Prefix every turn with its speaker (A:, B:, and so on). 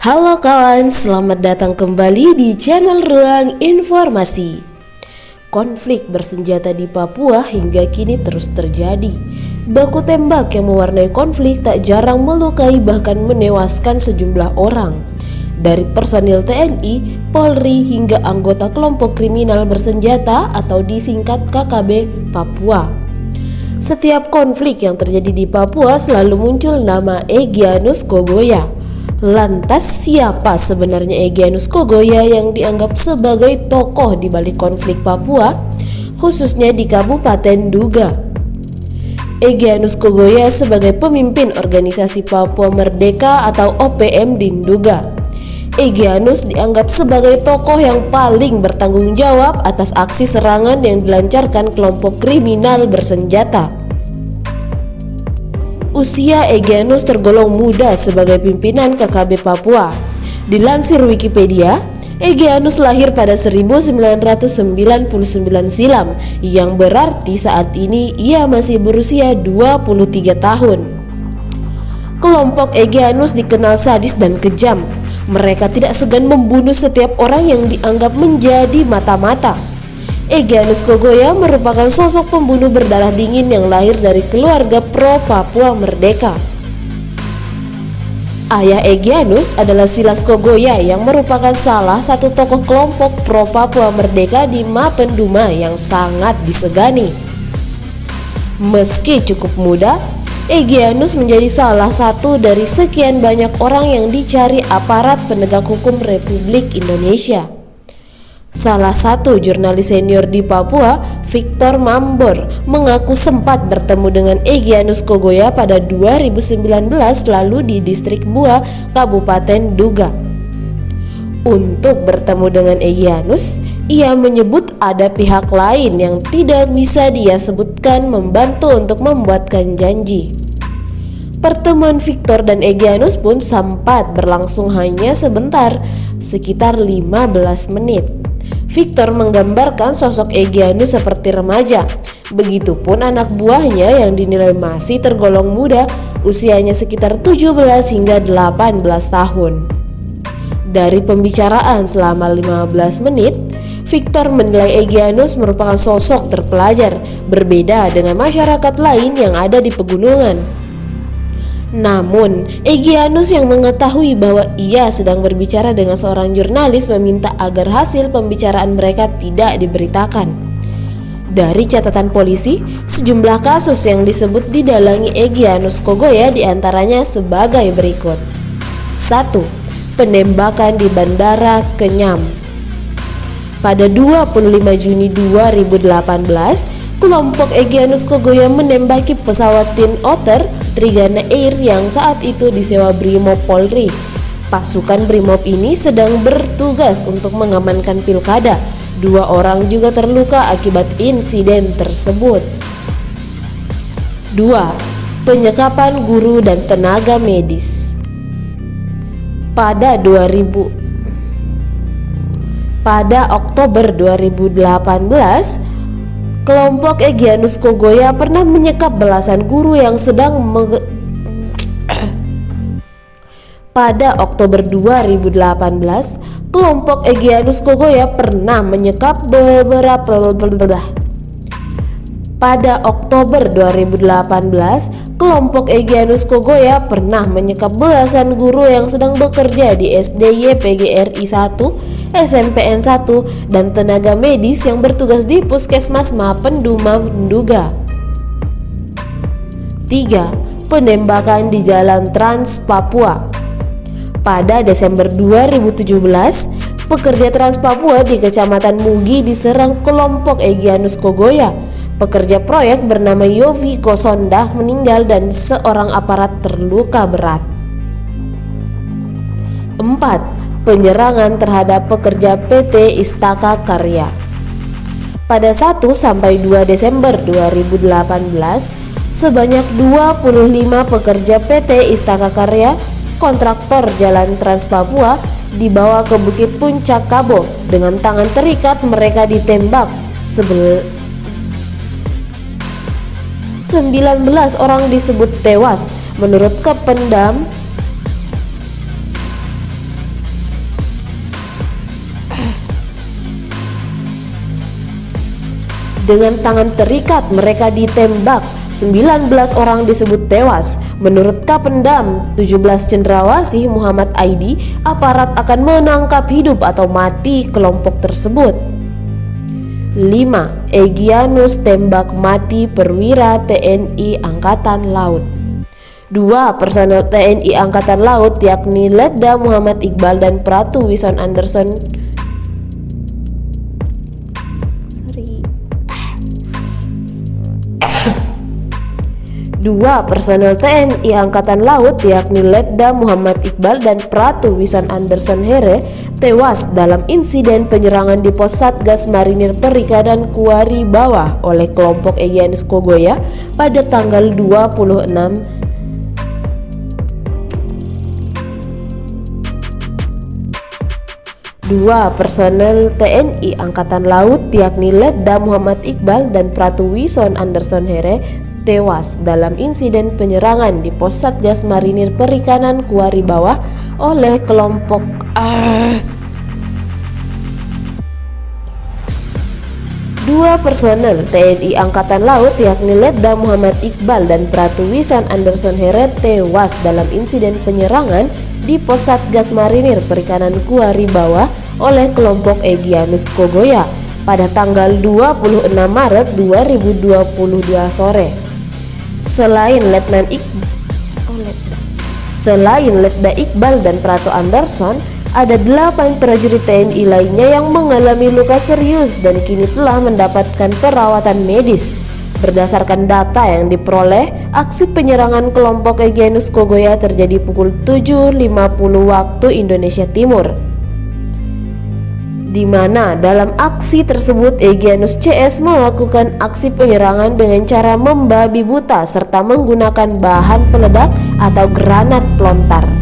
A: Halo kawan, selamat datang kembali di channel Ruang Informasi. Konflik bersenjata di Papua hingga kini terus terjadi. Baku tembak yang mewarnai konflik tak jarang melukai bahkan menewaskan sejumlah orang. Dari personil TNI, Polri hingga anggota kelompok kriminal bersenjata atau disingkat KKB Papua. Setiap konflik yang terjadi di Papua selalu muncul nama Egyanus Kogoya. Lantas siapa sebenarnya Egyanus Kogoya yang dianggap sebagai tokoh di balik konflik Papua, khususnya di Kabupaten Duga? Egyanus Kogoya sebagai pemimpin organisasi Papua Merdeka atau OPM di Nduga. Egyanus dianggap sebagai tokoh yang paling bertanggung jawab atas aksi serangan yang dilancarkan kelompok kriminal bersenjata. Usia Egyanus tergolong muda sebagai pimpinan KKB Papua. Dilansir Wikipedia, Egyanus lahir pada 1999 silam, yang berarti saat ini ia masih berusia 23 tahun. Kelompok Egyanus dikenal sadis dan kejam. Mereka tidak segan membunuh setiap orang yang dianggap menjadi mata-mata. Egyanus Kogoya merupakan sosok pembunuh berdarah dingin yang lahir dari keluarga pro Papua Merdeka. Ayah Egyanus adalah Silas Kogoya yang merupakan salah satu tokoh kelompok pro Papua Merdeka di Mapenduma yang sangat disegani. Meski cukup muda, Egyanus menjadi salah satu dari sekian banyak orang yang dicari aparat penegak hukum Republik Indonesia. Salah satu jurnalis senior di Papua, Victor Mambor, mengaku sempat bertemu dengan Egyanus Kogoya pada 2019 lalu di distrik Bua, Kabupaten Duga. Untuk bertemu dengan Egyanus, ia menyebut ada pihak lain yang tidak bisa dia sebutkan membantu untuk membuatkan janji. Pertemuan Victor dan Egyanus pun sempat berlangsung hanya sebentar, sekitar 15 menit. Victor menggambarkan sosok Egyanus seperti remaja. Begitupun anak buahnya yang dinilai masih tergolong muda, usianya sekitar 17 hingga 18 tahun. Dari pembicaraan selama 15 menit, Victor menilai Egyanus merupakan sosok terpelajar, berbeda dengan masyarakat lain yang ada di pegunungan. Namun, Egyanus yang mengetahui bahwa ia sedang berbicara dengan seorang jurnalis meminta agar hasil pembicaraan mereka tidak diberitakan. Dari catatan polisi, sejumlah kasus yang disebut didalangi Egyanus Kogoya diantaranya sebagai berikut. 1. Penembakan di Bandara Kenyam. Pada 25 Juni 2018, kelompok Egyanus Kogoya menembaki pesawat Twin Otter Trigana Air yang saat itu disewa Brimob Polri. Pasukan Brimob ini sedang bertugas untuk mengamankan pilkada. 2 orang juga terluka akibat insiden tersebut. 2. Penyekapan guru dan tenaga medis. Pada Oktober 2018, kelompok Egyanus Kogoya pernah menyekap belasan guru yang sedang Pada Oktober 2018, kelompok Egyanus Kogoya pernah menyekap Pada Oktober 2018, kelompok Egyanus Kogoya pernah menyekap belasan guru yang sedang bekerja di SDY PGRI 1, SMPN 1, dan tenaga medis yang bertugas di Puskesmas Mapenduma Nduga. 3. Penembakan di Jalan Trans Papua. Pada Desember 2017, pekerja Trans Papua di Kecamatan Mugi diserang kelompok Egyanus Kogoya. Pekerja proyek bernama Yofi Kosondah meninggal dan seorang aparat terluka berat. 4. Penyerangan terhadap pekerja PT Istaka Karya. Pada 1-2 Desember 2018, sebanyak 25 pekerja PT Istaka Karya, kontraktor Jalan Trans Papua, dibawa ke Bukit Puncak Kabo. Dengan tangan terikat mereka ditembak. 19 orang disebut tewas. Menurut Kependam Dengan tangan terikat mereka ditembak, 19 orang disebut tewas. Menurut Kapendam 17 Cendrawasih Muhammad Aidi, aparat akan menangkap hidup atau mati kelompok tersebut. 5. Egyanus tembak mati perwira TNI Angkatan Laut. 2 personel TNI Angkatan Laut yakni Letda Muhammad Iqbal dan Pratu Wison Anderson 2 personel TNI Angkatan Laut yakni Letda Muhammad Iqbal dan Pratu Wison Anderson Here tewas dalam insiden penyerangan di pos Satgas Marinir Perikanan Kuari Bawah oleh kelompok Egyanus Kogoya pada tanggal 26 2 personel TNI Angkatan Laut yakni Letda Muhammad Iqbal dan Pratu Wison Anderson Here tewas dalam insiden penyerangan di pos Satgas Marinir Perikanan Kuari Bawah oleh kelompok 2 personel TNI Angkatan Laut yakni Letda Muhammad Iqbal dan Pratu Wison Anderson Here tewas dalam insiden penyerangan di pos Satgas Marinir Perikanan Kuari Bawah oleh kelompok Egyanus Kogoya pada tanggal 26 Maret 2022 sore. Selain Letda Iqbal dan Pratu Anderson, ada 8 prajurit TNI lainnya yang mengalami luka serius dan kini telah mendapatkan perawatan medis. Berdasarkan data yang diperoleh, aksi penyerangan kelompok Egyanus Kogoya terjadi pukul 7.50 waktu Indonesia Timur, di mana dalam aksi tersebut Egyanus CS melakukan aksi penyerangan dengan cara membabi buta serta menggunakan bahan peledak atau granat pelontar.